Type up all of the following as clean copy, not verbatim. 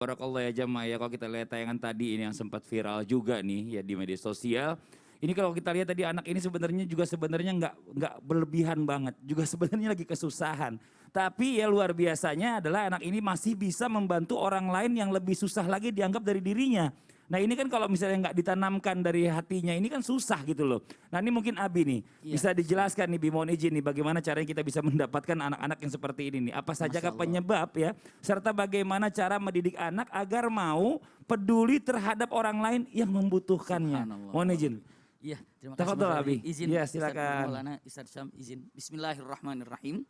Barakallah ya jamaah ya, kalau kita lihat tayangan tadi ini yang sempat viral juga nih ya di media sosial. Ini kalau kita lihat tadi anak ini sebenarnya nggak berlebihan banget, juga sebenarnya lagi kesusahan. Tapi ya luar biasanya adalah anak ini masih bisa membantu orang lain yang lebih susah lagi dianggap dari dirinya. Nah ini kan kalau misalnya nggak ditanamkan dari hatinya ini kan susah gitu loh. Nah ini mungkin Abi nih Iya, bisa dijelaskan nih Bimo izin nih bagaimana caranya kita bisa mendapatkan anak-anak yang seperti ini nih. Apa saja Masya Allah. penyebab ya serta bagaimana cara mendidik anak agar mau peduli terhadap orang lain yang membutuhkannya. Subhanallah. Mohon izin. Iya, terima kasih Tafadhol, Mas Abi. Ali. Izin, Iya, Ustaz silakan. Maulana, Ustaz Syam, izin. Bismillahirrahmanirrahim.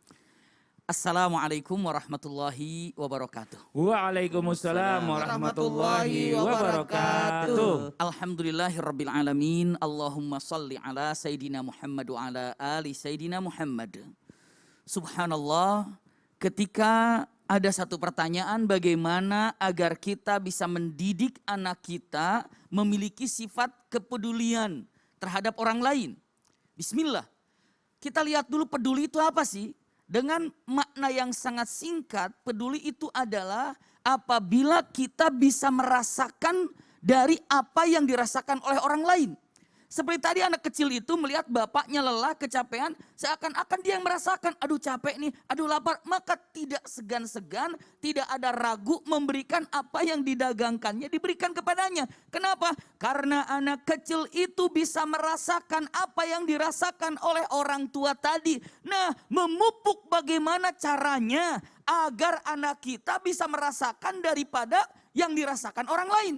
Assalamualaikum warahmatullahi wabarakatuh. Waalaikumsalam warahmatullahi wabarakatuh. Alhamdulillahirabbil alamin. Allahumma salli ala sayidina Muhammad wa ala ali sayidina Muhammad. Subhanallah, ketika ada satu pertanyaan bagaimana agar kita bisa mendidik anak kita memiliki sifat kepedulian terhadap orang lain. Bismillah. Kita lihat dulu peduli itu apa sih? Dengan makna yang sangat singkat, peduli itu adalah apabila kita bisa merasakan dari apa yang dirasakan oleh orang lain. Seperti tadi anak kecil itu melihat bapaknya lelah, kecapean, seakan-akan dia yang merasakan, aduh capek nih, aduh lapar. Maka tidak segan-segan, tidak ada ragu memberikan apa yang didagangkannya, diberikan kepadanya. Kenapa? Karena anak kecil itu bisa merasakan apa yang dirasakan oleh orang tua tadi. Nah, memupuk bagaimana caranya agar anak kita bisa merasakan daripada yang dirasakan orang lain.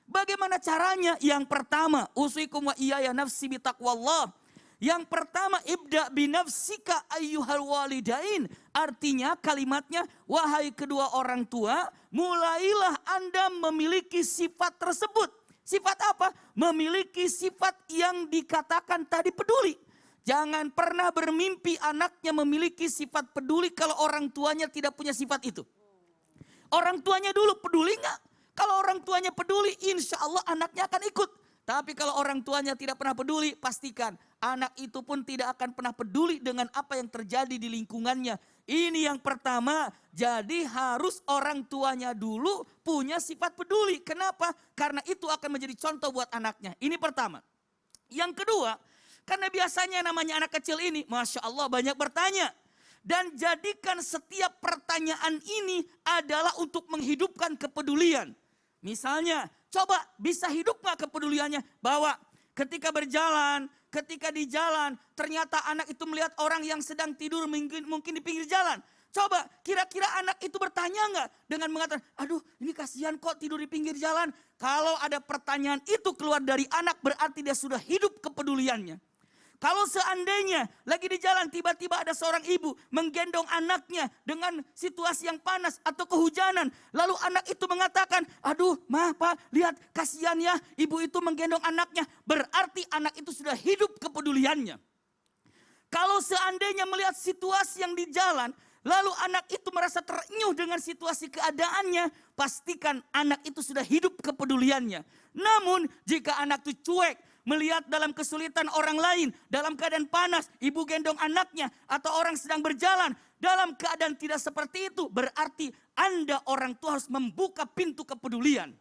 Bagaimana caranya? Yang pertama, usikum wa iyaya nafsi bitaqwallah. Yang pertama, ibda binafsika ayyuhal walidain. Artinya kalimatnya, wahai kedua orang tua, mulailah Anda memiliki sifat tersebut. Sifat apa? Memiliki sifat yang dikatakan tadi peduli. Jangan pernah bermimpi anaknya memiliki sifat peduli kalau orang tuanya tidak punya sifat itu. Orang tuanya dulu peduli nggak? Kalau orang tuanya peduli, insya Allah anaknya akan ikut. Tapi kalau orang tuanya tidak pernah peduli, pastikan anak itu pun tidak akan pernah peduli dengan apa yang terjadi di lingkungannya. Ini yang pertama, jadi harus orang tuanya dulu punya sifat peduli. Kenapa? Karena itu akan menjadi contoh buat anaknya. Ini pertama. Yang kedua, karena biasanya namanya anak kecil ini, Masya Allah banyak bertanya. Dan jadikan setiap pertanyaan ini adalah untuk menghidupkan kepedulian. Misalnya, coba bisa hidup gak kepeduliannya? Bahwa ketika berjalan, ketika di jalan, ternyata anak itu melihat orang yang sedang tidur mungkin di pinggir jalan. Coba kira-kira anak itu bertanya gak? Dengan mengatakan, aduh ini kasihan kok tidur di pinggir jalan. Kalau ada pertanyaan itu keluar dari anak berarti dia sudah hidup kepeduliannya. Kalau seandainya lagi di jalan tiba-tiba ada seorang ibu menggendong anaknya dengan situasi yang panas atau kehujanan. Lalu anak itu mengatakan, aduh ma, pak, lihat kasihan ya ibu itu menggendong anaknya. Berarti anak itu sudah hidup kepeduliannya. Kalau seandainya melihat situasi yang di jalan, lalu anak itu merasa terenyuh dengan situasi keadaannya, pastikan anak itu sudah hidup kepeduliannya. Namun jika anak itu cuek, melihat dalam kesulitan orang lain, dalam keadaan panas, ibu gendong anaknya, atau orang sedang berjalan, dalam keadaan tidak seperti itu, berarti Anda orang tua harus membuka pintu kepedulian.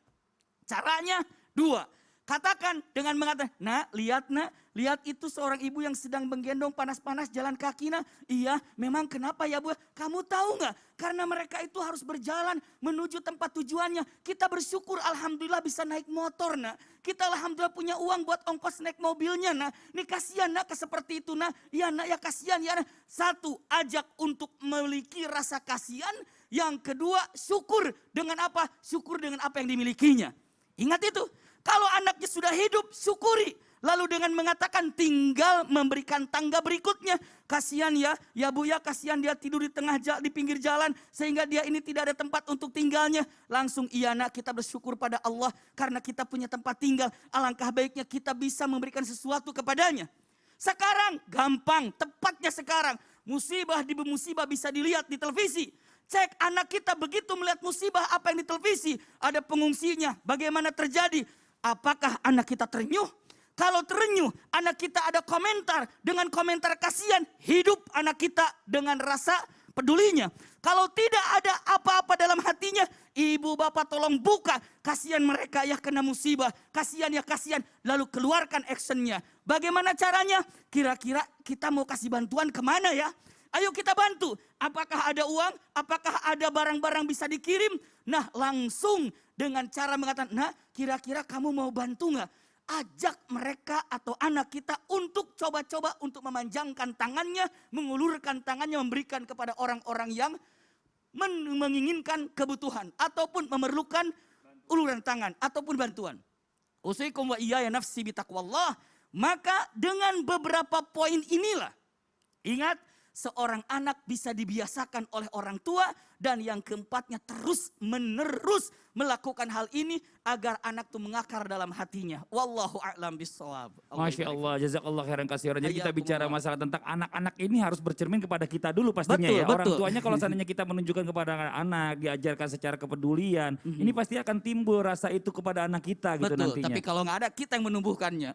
Caranya dua. Katakan dengan mengatakan, nak, lihat itu seorang ibu yang sedang menggendong panas-panas jalan kaki, nak. Iya, memang kenapa ya bu? Kamu tahu nggak? Karena mereka itu harus berjalan menuju tempat tujuannya. Kita bersyukur alhamdulillah bisa naik motor, nak. Kita alhamdulillah punya uang buat ongkos naik mobilnya, nak. Ini kasihan nak seperti itu, nak. Iya nak ya kasihan ya. Nak. Satu, ajak untuk memiliki rasa kasihan. Yang kedua, syukur dengan apa? Syukur dengan apa yang dimilikinya. Ingat itu. Kalau anaknya sudah hidup, syukuri. Lalu dengan mengatakan tinggal memberikan tangga berikutnya. Kasihan ya bu ya, kasihan dia tidur di pinggir jalan. Sehingga dia ini tidak ada tempat untuk tinggalnya. Langsung iya nak, kita bersyukur pada Allah. Karena kita punya tempat tinggal. Alangkah baiknya kita bisa memberikan sesuatu kepadanya. Sekarang gampang, tepatnya sekarang. Musibah di musibah bisa dilihat di televisi. Cek anak kita begitu melihat musibah apa yang di televisi. Ada pengungsinya, bagaimana terjadi. Apakah anak kita terenyuh? Kalau terenyuh, anak kita ada komentar dengan komentar kasihan, hidup anak kita dengan rasa pedulinya. Kalau tidak ada apa-apa dalam hatinya, ibu bapak tolong buka. Kasihan mereka ya kena musibah. Kasihan ya kasihan. Lalu keluarkan actionnya. Bagaimana caranya? Kira-kira kita mau kasih bantuan kemana ya? Ayo kita bantu. Apakah ada uang? Apakah ada barang-barang bisa dikirim? Nah langsung dengan cara mengatakan, nah kira-kira kamu mau bantu nggak? Ajak mereka atau anak kita untuk coba-coba untuk memanjangkan tangannya, mengulurkan tangannya, memberikan kepada orang-orang yang menginginkan kebutuhan ataupun memerlukan uluran tangan ataupun bantuan. Usikum wa iyaya nafsi bitaqwallah. Maka dengan beberapa poin inilah, ingat, seorang anak bisa dibiasakan oleh orang tua, dan yang keempatnya terus menerus melakukan hal ini agar anak itu mengakar dalam hatinya. Wallahu a'lam bishawab. Masya Allah, jazakallah khairan kasiran. Jadi kita bicara masalah tentang anak-anak ini harus bercermin kepada kita dulu pastinya. Betul, ya. Orang betul. tuanya kalau seandainya kita menunjukkan kepada anak, diajarkan secara kepedulian, ini pasti akan timbul rasa itu kepada anak kita gitu Betul, nantinya. tapi kalau nggak ada kita yang menumbuhkannya.